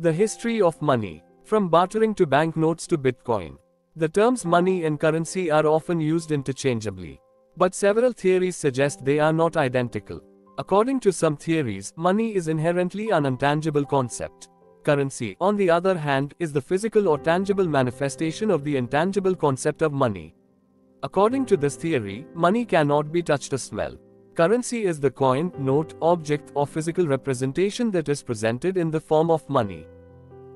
The history of money. From bartering to banknotes to Bitcoin. The terms money and currency are often used interchangeably. But several theories suggest they are not identical. According to some theories, money is inherently an intangible concept. Currency, on the other hand, is the physical or tangible manifestation of the intangible concept of money. According to this theory, money cannot be touched or smelled. Currency is the coin, note, object, or physical representation that is presented in the form of money.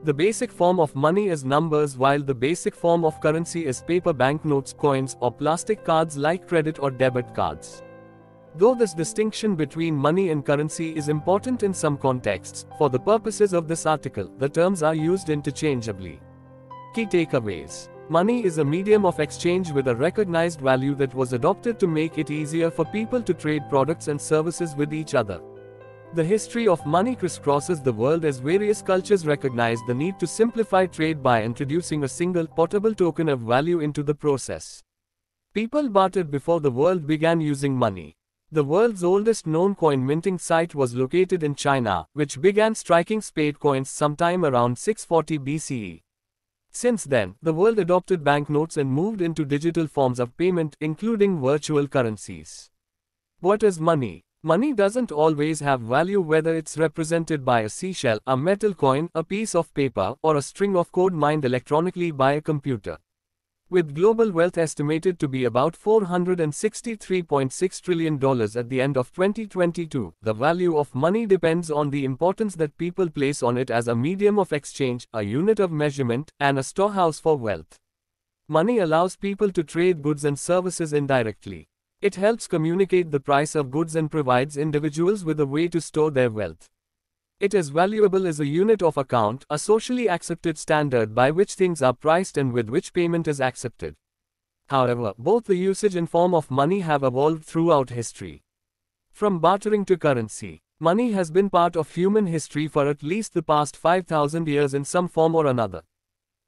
The basic form of money is numbers, while the basic form of currency is paper banknotes, coins, or plastic cards like credit or debit cards. Though this distinction between money and currency is important in some contexts, for the purposes of this article, the terms are used interchangeably. Key takeaways. Money is a medium of exchange with a recognized value that was adopted to make it easier for people to trade products and services with each other. The history of money crisscrosses the world as various cultures recognized the need to simplify trade by introducing a single, portable token of value into the process. People bartered before the world began using money. The world's oldest known coin minting site was located in China, which began striking spade coins sometime around 640 BCE. Since then, the world adopted banknotes and moved into digital forms of payment, including virtual currencies. What is money? Money doesn't always have value, whether it's represented by a seashell, a metal coin, a piece of paper, or a string of code mined electronically by a computer. With global wealth estimated to be about $463.6 trillion at the end of 2022, the value of money depends on the importance that people place on it as a medium of exchange, a unit of measurement, and a storehouse for wealth. Money allows people to trade goods and services indirectly. It helps communicate the price of goods and provides individuals with a way to store their wealth. It is valuable as a unit of account, a socially accepted standard by which things are priced and with which payment is accepted. However, both the usage and form of money have evolved throughout history. From bartering to currency, money has been part of human history for at least the past 5,000 years in some form or another.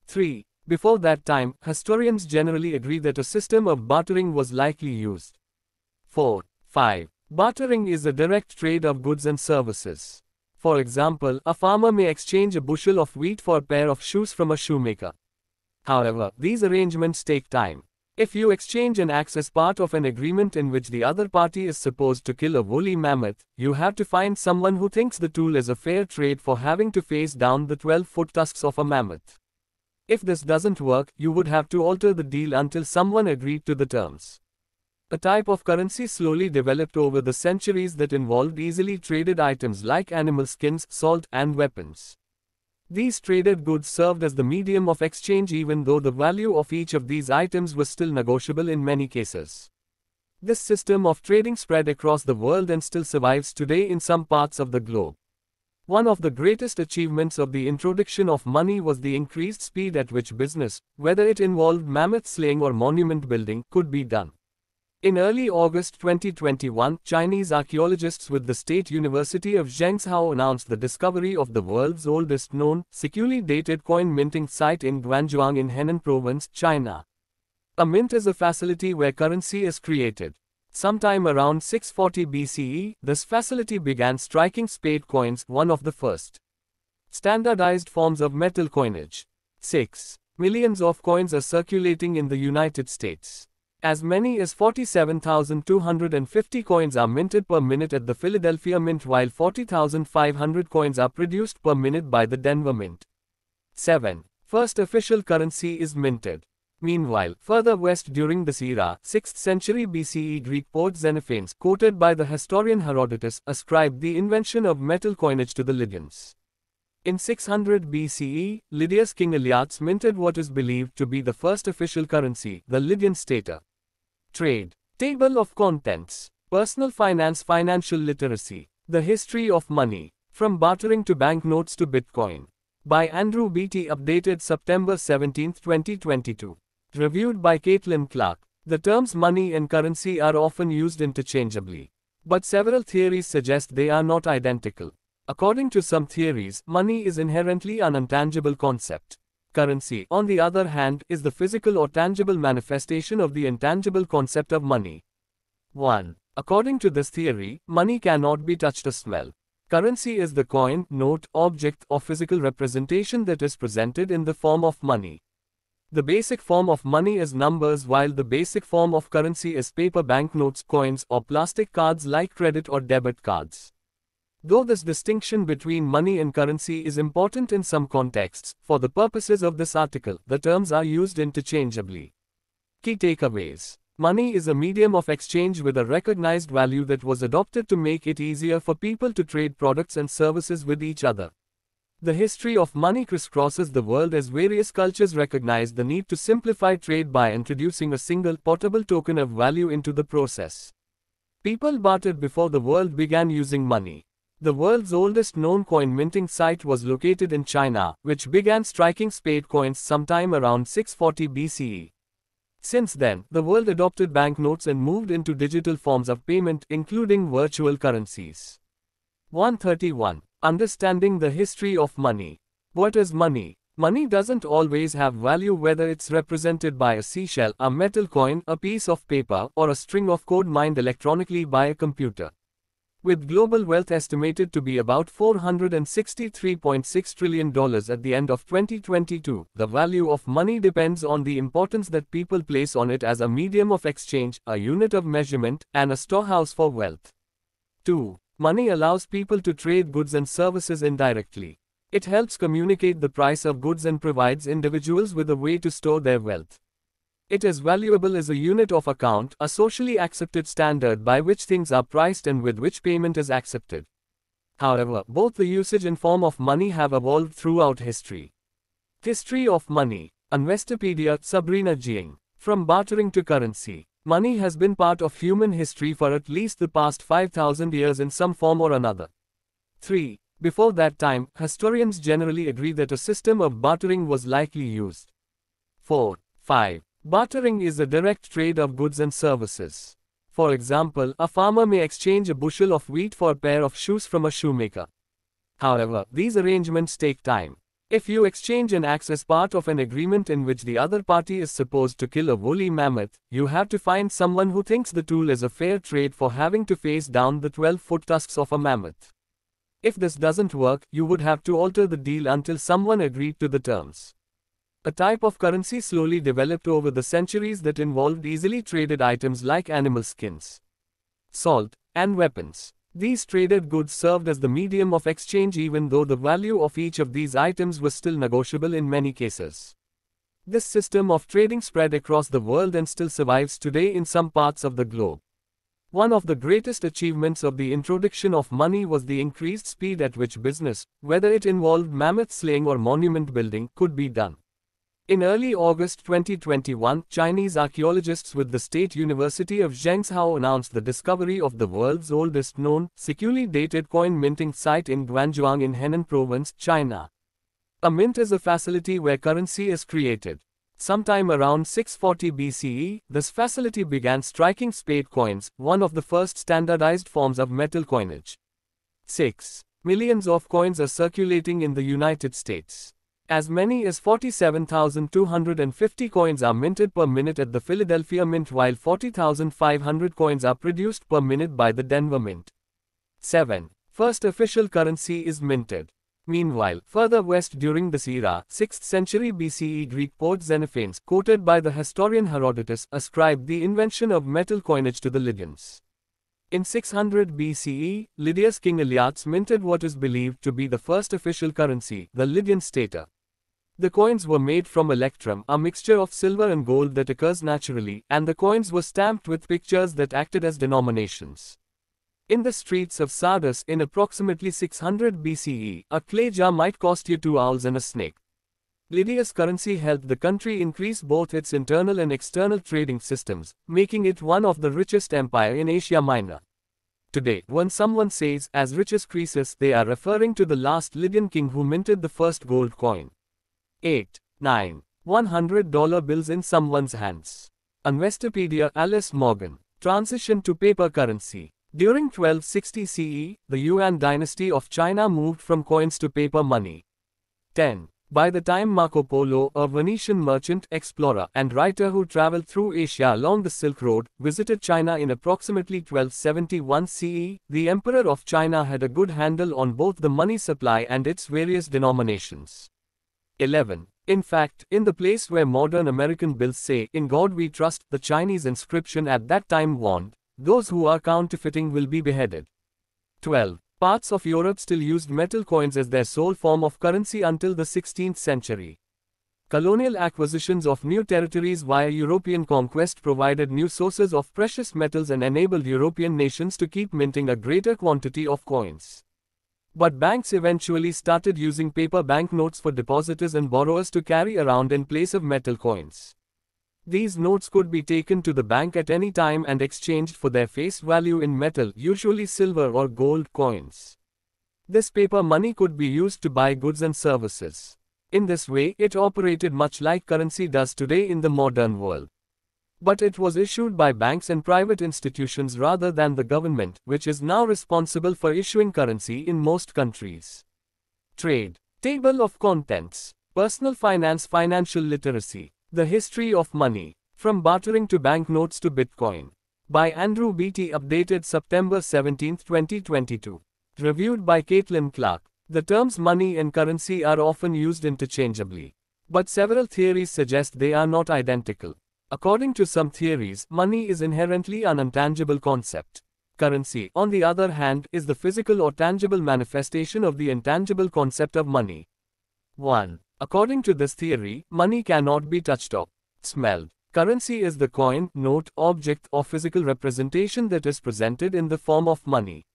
3. Before that time, historians generally agree that a system of bartering was likely used. 4. 5. Bartering is a direct trade of goods and services. For example, a farmer may exchange a bushel of wheat for a pair of shoes from a shoemaker. However, these arrangements take time. If you exchange an axe as part of an agreement in which the other party is supposed to kill a woolly mammoth, you have to find someone who thinks the tool is a fair trade for having to face down the 12-foot tusks of a mammoth. If this doesn't work, you would have to alter the deal until someone agreed to the terms. A type of currency slowly developed over the centuries that involved easily traded items like animal skins, salt, and weapons. These traded goods served as the medium of exchange, even though the value of each of these items was still negotiable in many cases. This system of trading spread across the world and still survives today in some parts of the globe. One of the greatest achievements of the introduction of money was the increased speed at which business, whether it involved mammoth slaying or monument building, could be done. In early August 2021, Chinese archaeologists with the State University of Zhengzhou announced the discovery of the world's oldest known, securely dated coin minting site in Guangzhou in Henan Province, China. A mint is a facility where currency is created. Sometime around 640 BCE, this facility began striking spade coins, one of the first standardized forms of metal coinage. 6. Millions of coins are circulating in the United States. As many as 47,250 coins are minted per minute at the Philadelphia Mint, while 40,500 coins are produced per minute by the Denver Mint. 7. First official currency is minted. Meanwhile, further west during this era, 6th century BCE, Greek poet Xenophanes, quoted by the historian Herodotus, ascribed the invention of metal coinage to the Lydians. In 600 BCE, Lydia's king Iliads minted what is believed to be the first official currency, the Lydian stater. Trade. Table of contents. Personal finance, financial literacy. The history of money. From bartering to banknotes to Bitcoin. By Andrew Beatty, updated September 17, 2022. Reviewed by Caitlin Clark. The terms money and currency are often used interchangeably. But several theories suggest they are not identical. According to some theories, money is inherently an intangible concept. Currency, on the other hand, is the physical or tangible manifestation of the intangible concept of money. 1. According to this theory, money cannot be touched or smelled. Currency is the coin, note, object, or physical representation that is presented in the form of money. The basic form of money is numbers, while the basic form of currency is paper banknotes, coins, or plastic cards like credit or debit cards. Though this distinction between money and currency is important in some contexts, for the purposes of this article, the terms are used interchangeably. Key takeaways. Money is a medium of exchange with a recognized value that was adopted to make it easier for people to trade products and services with each other. The history of money crisscrosses the world as various cultures recognized the need to simplify trade by introducing a single, portable token of value into the process. People bartered before the world began using money. The world's oldest known coin minting site was located in China, which began striking spade coins sometime around 640 BCE. Since then, the world adopted banknotes and moved into digital forms of payment, including virtual currencies. 131. Understanding the history of money. What is money? Money doesn't always have value, whether it's represented by a seashell, a metal coin, a piece of paper, or a string of code mined electronically by a computer. With global wealth estimated to be about $463.6 trillion at the end of 2022, the value of money depends on the importance that people place on it as a medium of exchange, a unit of measurement, and a storehouse for wealth. 2. Money allows people to trade goods and services indirectly. It helps communicate the price of goods and provides individuals with a way to store their wealth. It is valuable as a unit of account, a socially accepted standard by which things are priced and with which payment is accepted. However, both the usage and form of money have evolved throughout history. History of money. Investopedia, Sabrina Jiang. From bartering to currency. Money has been part of human history for at least the past 5,000 years in some form or another. 3. Before that time, historians generally agree that a system of bartering was likely used. 4. 5. Bartering is a direct trade of goods and services. For example, a farmer may exchange a bushel of wheat for a pair of shoes from a shoemaker. However, these arrangements take time. If you exchange an axe as part of an agreement in which the other party is supposed to kill a woolly mammoth, you have to find someone who thinks the tool is a fair trade for having to face down the 12-foot tusks of a mammoth. If this doesn't work, you would have to alter the deal until someone agreed to the terms. A type of currency slowly developed over the centuries that involved easily traded items like animal skins, salt, and weapons. These traded goods served as the medium of exchange, even though the value of each of these items was still negotiable in many cases. This system of trading spread across the world and still survives today in some parts of the globe. One of the greatest achievements of the introduction of money was the increased speed at which business, whether it involved mammoth slaying or monument building, could be done. In early August 2021, Chinese archaeologists with the State University of Zhengzhou announced the discovery of the world's oldest known, securely dated coin minting site in Guangzhou in Henan Province, China. A mint is a facility where currency is created. Sometime around 640 BCE, this facility began striking spade coins, one of the first standardized forms of metal coinage. 6. Millions of coins are circulating in the United States. As many as 47,250 coins are minted per minute at the Philadelphia Mint, while 40,500 coins are produced per minute by the Denver Mint. 7. First official currency is minted. Meanwhile, further west during this era, 6th century BCE, Greek poet Xenophanes, quoted by the historian Herodotus, ascribed the invention of metal coinage to the Lydians. In 600 BCE, Lydia's king Iliates minted what is believed to be the first official currency, the Lydian stater. The coins were made from electrum, a mixture of silver and gold that occurs naturally, and the coins were stamped with pictures that acted as denominations. In the streets of Sardis in approximately 600 BCE, a clay jar might cost you 2 owls and a snake. Lydia's currency helped the country increase both its internal and external trading systems, making it one of the richest empires in Asia Minor. Today, when someone says, as rich as Croesus, they are referring to the last Lydian king who minted the first gold coin. 8. 9. $100 bills in someone's hands. Investopedia, Alice Morgan. Transition to paper currency. During 1260 CE, the Yuan dynasty of China moved from coins to paper money. 10. By the time Marco Polo, a Venetian merchant, explorer, and writer who traveled through Asia along the Silk Road, visited China in approximately 1271 CE, the Emperor of China had a good handle on both the money supply and its various denominations. 11. In fact, in the place where modern American bills say, "In God we trust," the Chinese inscription at that time warned, "Those who are counterfeiting will be beheaded." 12. Parts of Europe still used metal coins as their sole form of currency until the 16th century. Colonial acquisitions of new territories via European conquest provided new sources of precious metals and enabled European nations to keep minting a greater quantity of coins. But banks eventually started using paper banknotes for depositors and borrowers to carry around in place of metal coins. These notes could be taken to the bank at any time and exchanged for their face value in metal, usually silver or gold coins. This paper money could be used to buy goods and services. In this way, it operated much like currency does today in the modern world. But it was issued by banks and private institutions rather than the government, which is now responsible for issuing currency in most countries. Trade. Table of contents. Personal finance, financial literacy. The history of money. From bartering to banknotes to Bitcoin. By Andrew Beatty, updated September 17, 2022. Reviewed by Caitlin Clark. The terms money and currency are often used interchangeably. But several theories suggest they are not identical. According to some theories, money is inherently an intangible concept. Currency, on the other hand, is the physical or tangible manifestation of the intangible concept of money. 1. According to this theory, money cannot be touched or smelled. Currency is the coin, note, object, or physical representation that is presented in the form of money.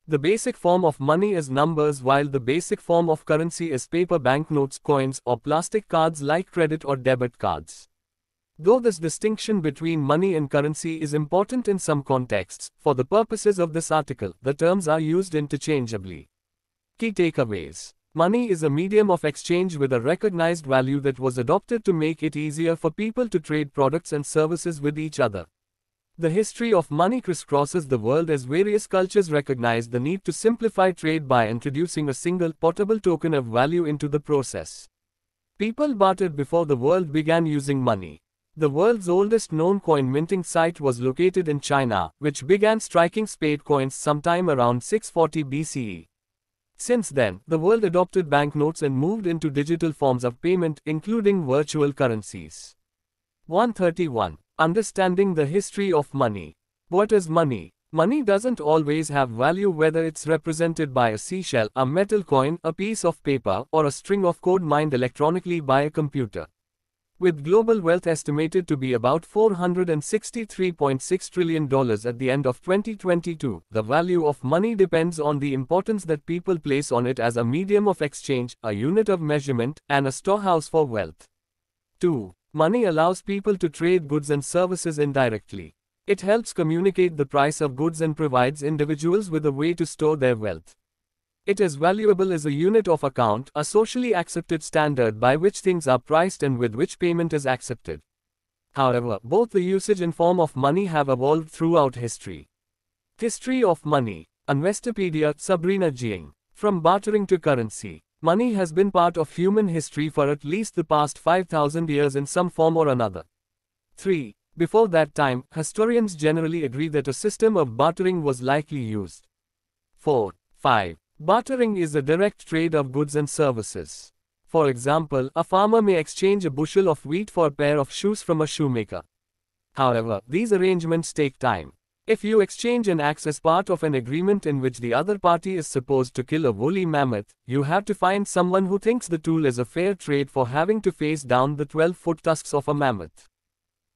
The basic form of money is numbers, while the basic form of currency is paper banknotes, coins, or plastic cards like credit or debit cards. Though this distinction between money and currency is important in some contexts, for the purposes of this article, the terms are used interchangeably. Key takeaways. Money is a medium of exchange with a recognized value that was adopted to make it easier for people to trade products and services with each other. The history of money crisscrosses the world as various cultures recognized the need to simplify trade by introducing a single, portable token of value into the process. People bartered before the world began using money. The world's oldest known coin minting site was located in China, which began striking spade coins sometime around 640 BCE. Since then, the world adopted banknotes and moved into digital forms of payment, including virtual currencies. 131. Understanding the history of money. What is money? Money doesn't always have value, whether it's represented by a seashell, a metal coin, a piece of paper, or a string of code mined electronically by a computer. With global wealth estimated to be about $463.6 trillion at the end of 2022, the value of money depends on the importance that people place on it as a medium of exchange, a unit of measurement, and a storehouse for wealth. 2. Money allows people to trade goods and services indirectly. It helps communicate the price of goods and provides individuals with a way to store their wealth. It is valuable as a unit of account, a socially accepted standard by which things are priced and with which payment is accepted. However, both the usage and form of money have evolved throughout history. History of money. Investopedia, Sabrina Jiang. From bartering to currency. Money has been part of human history for at least the past 5,000 years in some form or another. 3. Before that time, historians generally agree that a system of bartering was likely used. 4. 5. Bartering is a direct trade of goods and services. For example, a farmer may exchange a bushel of wheat for a pair of shoes from a shoemaker. However, these arrangements take time. If you exchange an axe as part of an agreement in which the other party is supposed to kill a woolly mammoth, you have to find someone who thinks the tool is a fair trade for having to face down the 12-foot tusks of a mammoth.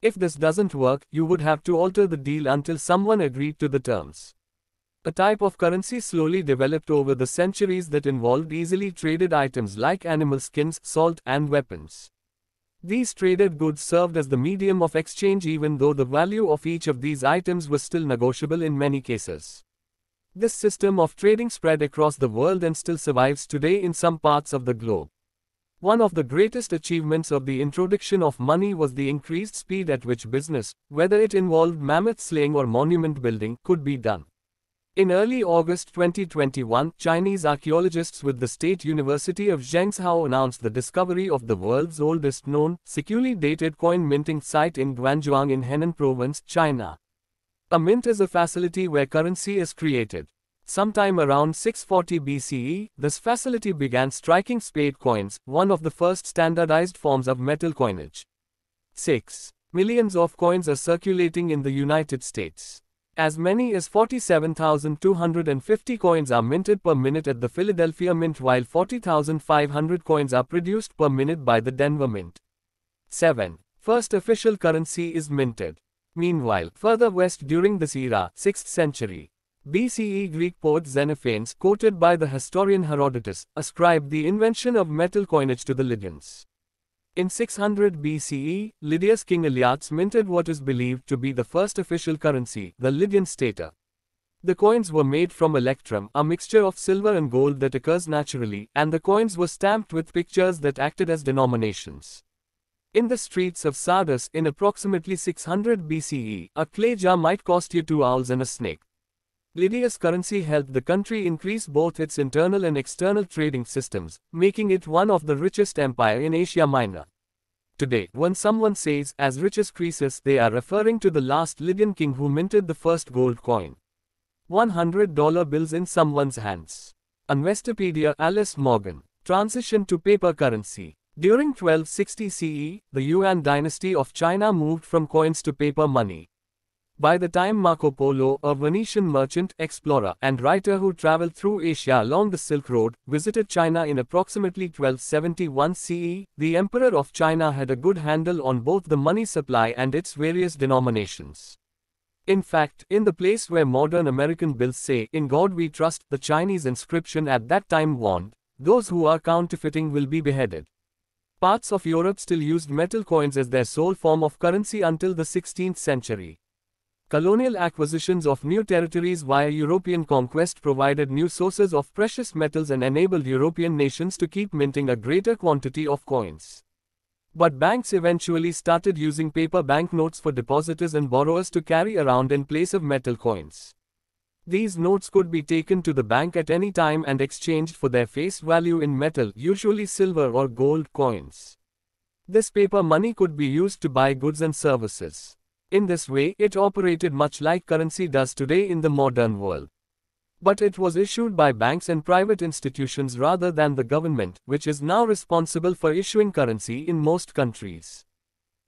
If this doesn't work, you would have to alter the deal until someone agreed to the terms. A type of currency slowly developed over the centuries that involved easily traded items like animal skins, salt, and weapons. These traded goods served as the medium of exchange, even though the value of each of these items was still negotiable in many cases. This system of trading spread across the world and still survives today in some parts of the globe. One of the greatest achievements of the introduction of money was the increased speed at which business, whether it involved mammoth slaying or monument building, could be done. In early August 2021, Chinese archaeologists with the State University of Zhengzhou announced the discovery of the world's oldest known, securely dated coin minting site in Guangzhou in Henan Province, China. A mint is a facility where currency is created. Sometime around 640 BCE, this facility began striking spade coins, one of the first standardized forms of metal coinage. 6 millions of coins are circulating in the United States. As many as 47,250 coins are minted per minute at the Philadelphia Mint, while 40,500 coins are produced per minute by the Denver Mint. 7. First official currency is minted. Meanwhile, further west during this era, 6th century BCE, Greek poet Xenophanes, quoted by the historian Herodotus, ascribed the invention of metal coinage to the Lydians. In 600 BCE, Lydia's king Iliates minted what is believed to be the first official currency, the Lydian stater. The coins were made from electrum, a mixture of silver and gold that occurs naturally, and the coins were stamped with pictures that acted as denominations. In the streets of Sardis in approximately 600 BCE, a clay jar might cost you 2 owls and a snake. Lydia's currency helped the country increase both its internal and external trading systems, making it one of the richest empires in Asia Minor. Today, when someone says, as rich as Croesus, they are referring to the last Lydian king who minted the first gold coin. $100 bills in someone's hands. Investopedia, Alice Morgan. Transition to paper currency. During 1260 CE, the Yuan dynasty of China moved from coins to paper money. By the time Marco Polo, a Venetian merchant, explorer, and writer who traveled through Asia along the Silk Road, visited China in approximately 1271 CE, the Emperor of China had a good handle on both the money supply and its various denominations. In fact, in the place where modern American bills say, "In God we trust," the Chinese inscription at that time warned, "Those who are counterfeiting will be beheaded." Parts of Europe still used metal coins as their sole form of currency until the 16th century. Colonial acquisitions of new territories via European conquest provided new sources of precious metals and enabled European nations to keep minting a greater quantity of coins. But banks eventually started using paper banknotes for depositors and borrowers to carry around in place of metal coins. These notes could be taken to the bank at any time and exchanged for their face value in metal, usually silver or gold coins. This paper money could be used to buy goods and services. In this way, it operated much like currency does today in the modern world. But it was issued by banks and private institutions rather than the government, which is now responsible for issuing currency in most countries.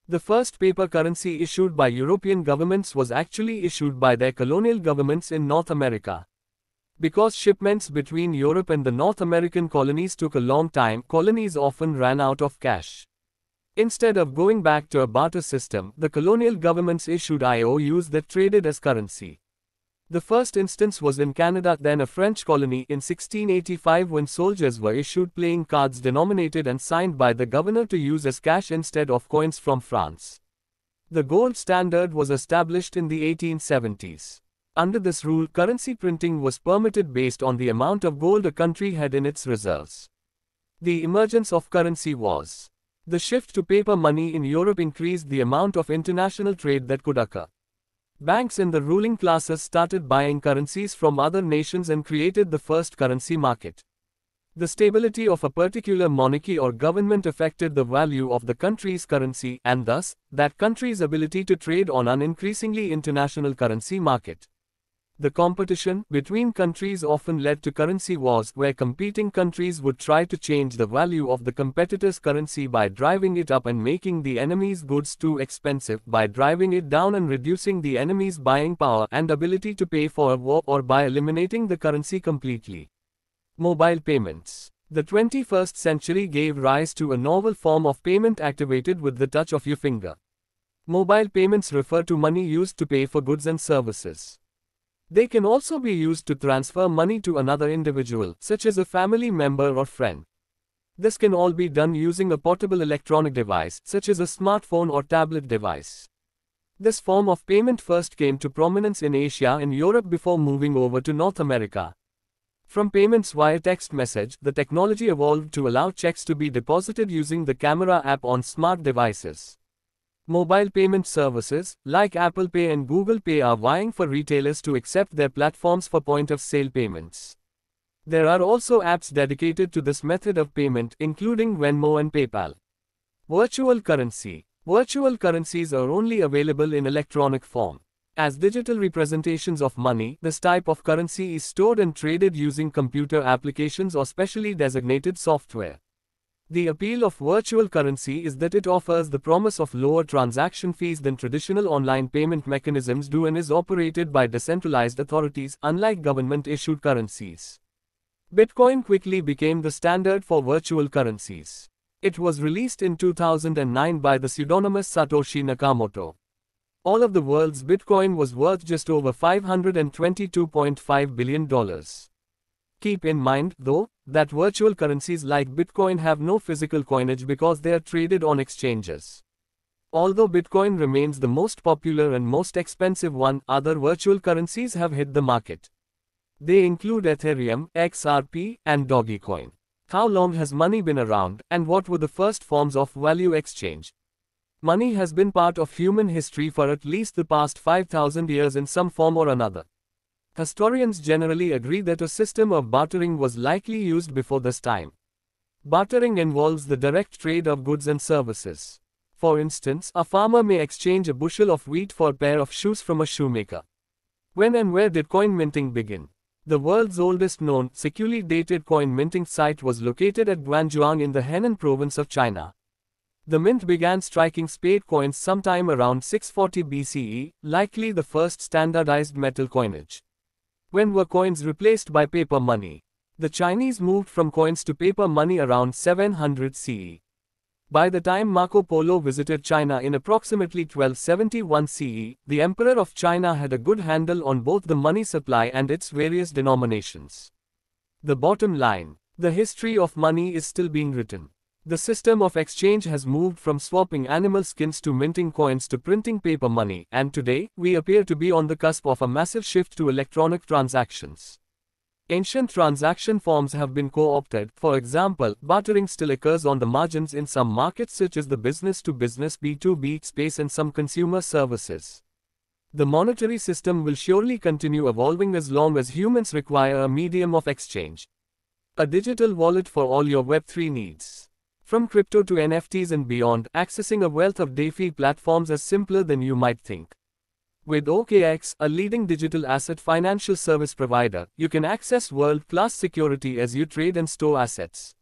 The first paper currency issued by European governments was actually issued by their colonial governments in North America. Because shipments between Europe and the North American colonies took a long time, colonies often ran out of cash. Instead of going back to a barter system, the colonial governments issued IOUs that traded as currency. The first instance was in Canada, then a French colony, in 1685 when soldiers were issued playing cards denominated and signed by the governor to use as cash instead of coins from France. The gold standard was established in the 1870s. Under this rule, currency printing was permitted based on the amount of gold a country had in its reserves. The emergence of currency was. The shift to paper money in Europe increased the amount of international trade that could occur. Banks and the ruling classes started buying currencies from other nations and created the first currency market. The stability of a particular monarchy or government affected the value of the country's currency, and thus, that country's ability to trade on an increasingly international currency market. The competition between countries often led to currency wars, where competing countries would try to change the value of the competitor's currency by driving it up and making the enemy's goods too expensive, by driving it down and reducing the enemy's buying power and ability to pay for a war, or by eliminating the currency completely. Mobile payments. The 21st century gave rise to a novel form of payment activated with the touch of your finger. Mobile payments refer to money used to pay for goods and services. They can also be used to transfer money to another individual, such as a family member or friend. This can all be done using a portable electronic device, such as a smartphone or tablet device. This form of payment first came to prominence in Asia and Europe before moving over to North America. From payments via text message, the technology evolved to allow checks to be deposited using the camera app on smart devices. Mobile payment services, like Apple Pay and Google Pay, are vying for retailers to accept their platforms for point-of-sale payments. There are also apps dedicated to this method of payment, including Venmo and PayPal. Virtual currency. Virtual currencies are only available in electronic form. As digital representations of money, this type of currency is stored and traded using computer applications or specially designated software. The appeal of virtual currency is that it offers the promise of lower transaction fees than traditional online payment mechanisms do and is operated by decentralized authorities, unlike government-issued currencies. Bitcoin quickly became the standard for virtual currencies. It was released in 2009 by the pseudonymous Satoshi Nakamoto. All of the world's Bitcoin was worth just over $522.5 billion. Keep in mind, though, that virtual currencies like Bitcoin have no physical coinage because they are traded on exchanges. Although Bitcoin remains the most popular and most expensive one, other virtual currencies have hit the market. They include Ethereum, XRP, and Dogecoin. How long has money been around, and what were the first forms of value exchange? Money has been part of human history for at least the past 5,000 years in some form or another. Historians generally agree that a system of bartering was likely used before this time. Bartering involves the direct trade of goods and services. For instance, a farmer may exchange a bushel of wheat for a pair of shoes from a shoemaker. When and where did coin minting begin? The world's oldest known, securely dated coin minting site was located at Guangzhou in the Henan province of China. The mint began striking spade coins sometime around 640 BCE, likely the first standardized metal coinage. When were coins replaced by paper money? The Chinese moved from coins to paper money around 700 CE. By the time Marco Polo visited China in approximately 1271 CE, the Emperor of China had a good handle on both the money supply and its various denominations. The bottom line: the history of money is still being written. The system of exchange has moved from swapping animal skins to minting coins to printing paper money, and today, we appear to be on the cusp of a massive shift to electronic transactions. Ancient transaction forms have been co-opted. For example, bartering still occurs on the margins in some markets such as the business-to-business B2B space and some consumer services. The monetary system will surely continue evolving as long as humans require a medium of exchange. A digital wallet for all your Web3 needs. From crypto to NFTs and beyond, accessing a wealth of DeFi platforms is simpler than you might think. With OKX, a leading digital asset financial service provider, you can access world-class security as you trade and store assets.